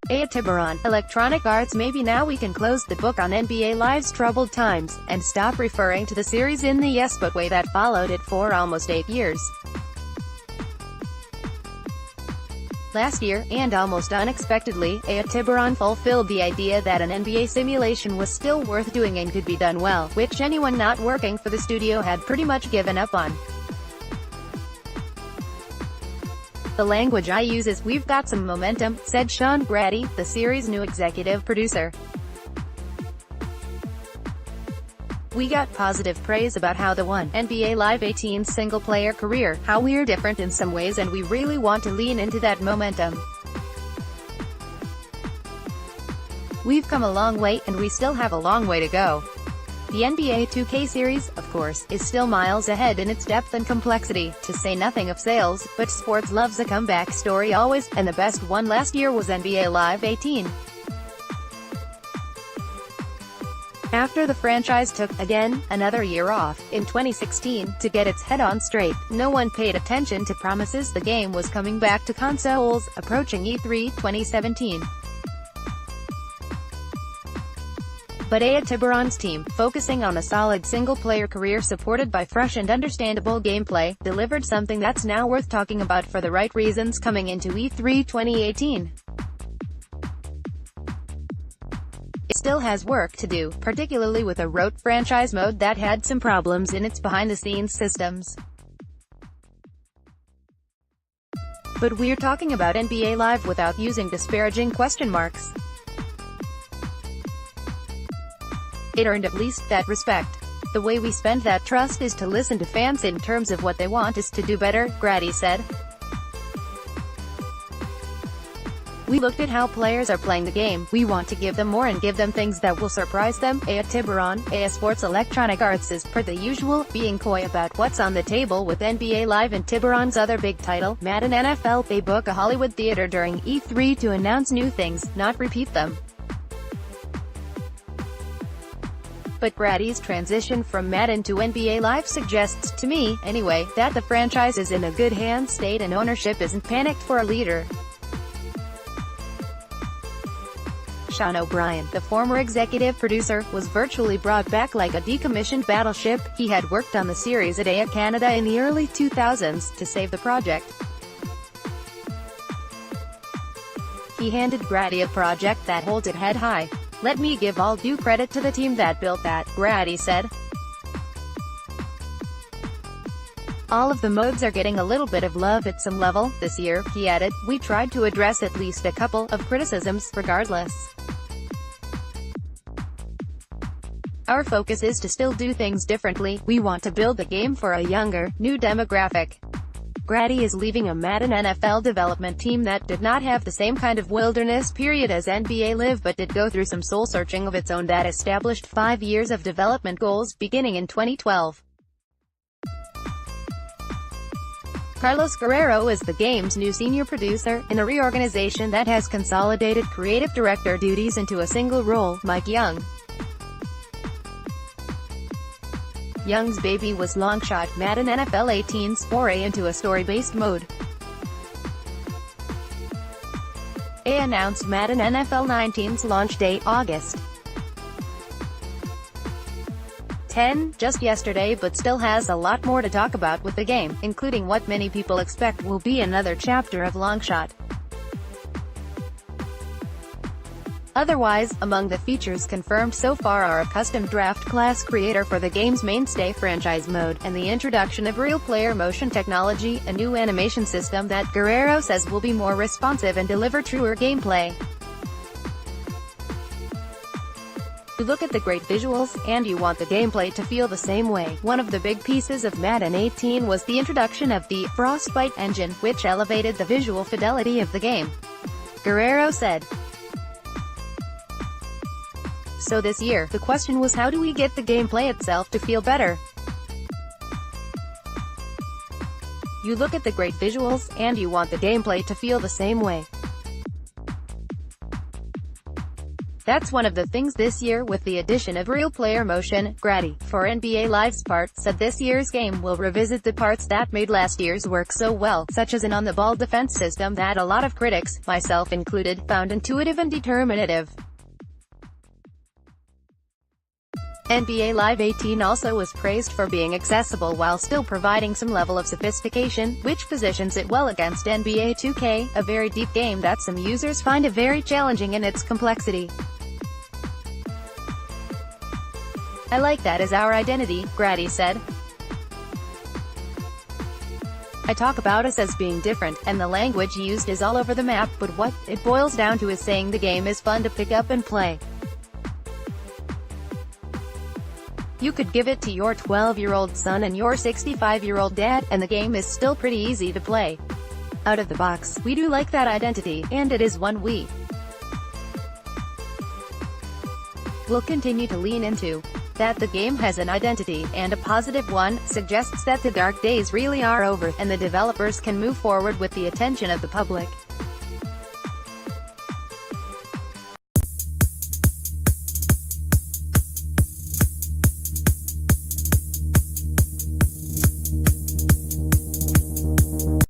Tiburon, Electronic Arts. Maybe now we can close the book on NBA Live's troubled times, and stop referring to the series in the yes but way that followed it for almost 8 years. Last year, and almost unexpectedly, Tiburon fulfilled the idea that an NBA simulation was still worth doing and could be done well, which anyone not working for the studio had pretty much given up on. "The language I use is, 'We've got some momentum,'" said Seann Graddy, the series' new executive producer. "We got positive praise about how the NBA Live 18's single-player career, how we're different in some ways, and we really want to lean into that momentum. We've come a long way, and we still have a long way to go." The NBA 2K series, of course, is still miles ahead in its depth and complexity, to say nothing of sales, but sports loves a comeback story always, and the best one last year was NBA Live 18. After the franchise took, again, another year off, in 2016, to get its head on straight, no one paid attention to promises the game was coming back to consoles, approaching E3 2017. But Tiburon's team, focusing on a solid single-player career supported by fresh and understandable gameplay, delivered something that's now worth talking about for the right reasons coming into E3 2018. It still has work to do, particularly with a rote franchise mode that had some problems in its behind-the-scenes systems. But we're talking about NBA Live without using disparaging question marks. It earned at least that respect. The way we spend that trust is to listen to fans in terms of what they want us to do better, Graddy said. "We looked at how players are playing the game. We want to give them more and give them things that will surprise them." Tiburon, Sports Electronic Arts is, per the usual, being coy about what's on the table with NBA Live and Tiburon's other big title, Madden NFL. They book a Hollywood theater during E3 to announce new things, not repeat them. But Graddy's transition from Madden to NBA Live suggests, to me, anyway, that the franchise is in a good hands state and ownership isn't panicked for a leader. Sean O'Brien, the former executive producer, was virtually brought back like a decommissioned battleship. He had worked on the series at Canada in the early 2000s, to save the project. He handed Graddy a project that holds it head high. "Let me give all due credit to the team that built that," Graddy said. "All of the modes are getting a little bit of love at some level this year," he added. "We tried to address at least a couple of criticisms, regardless. Our focus is to still do things differently. We want to build the game for a younger, new demographic." Graddy is leaving a Madden NFL development team that did not have the same kind of wilderness period as NBA Live but did go through some soul-searching of its own that established 5 years of development goals, beginning in 2012. Carlos Guerrero is the game's new senior producer, in a reorganization that has consolidated creative director duties into a single role, Mike Young. Young's baby was Longshot, Madden NFL 18's foray into a story-based mode. Announced Madden NFL 19's launch date, August 10, just yesterday, but still has a lot more to talk about with the game, including what many people expect will be another chapter of Longshot. Otherwise, among the features confirmed so far are a custom draft class creator for the game's mainstay franchise mode, and the introduction of real player motion technology, a new animation system that Guerrero says will be more responsive and deliver truer gameplay. You look at the great visuals, and you want the gameplay to feel the same way. One of the big pieces of Madden 18 was the introduction of the Frostbite engine, which elevated the visual fidelity of the game, Guerrero said. So this year, the question was, how do we get the gameplay itself to feel better? You look at the great visuals, and you want the gameplay to feel the same way. That's one of the things this year with the addition of real player motion. Graddy, for NBA Live's part, said this year's game will revisit the parts that made last year's work so well, such as an on-the-ball defense system that a lot of critics, myself included, found intuitive and determinative. NBA Live 18 also was praised for being accessible while still providing some level of sophistication, which positions it well against NBA 2K, a very deep game that some users find very challenging in its complexity. "I like that as our identity," Graddy said. "I talk about us as being different, and the language used is all over the map, but what it boils down to is saying the game is fun to pick up and play. You could give it to your 12-year-old son and your 65-year-old dad, and the game is still pretty easy to play. Out of the box, we do like that identity, and it is one we will continue to lean into. That the game has an identity, and a positive one, suggests that the dark days really are over, and the developers can move forward with the attention of the public."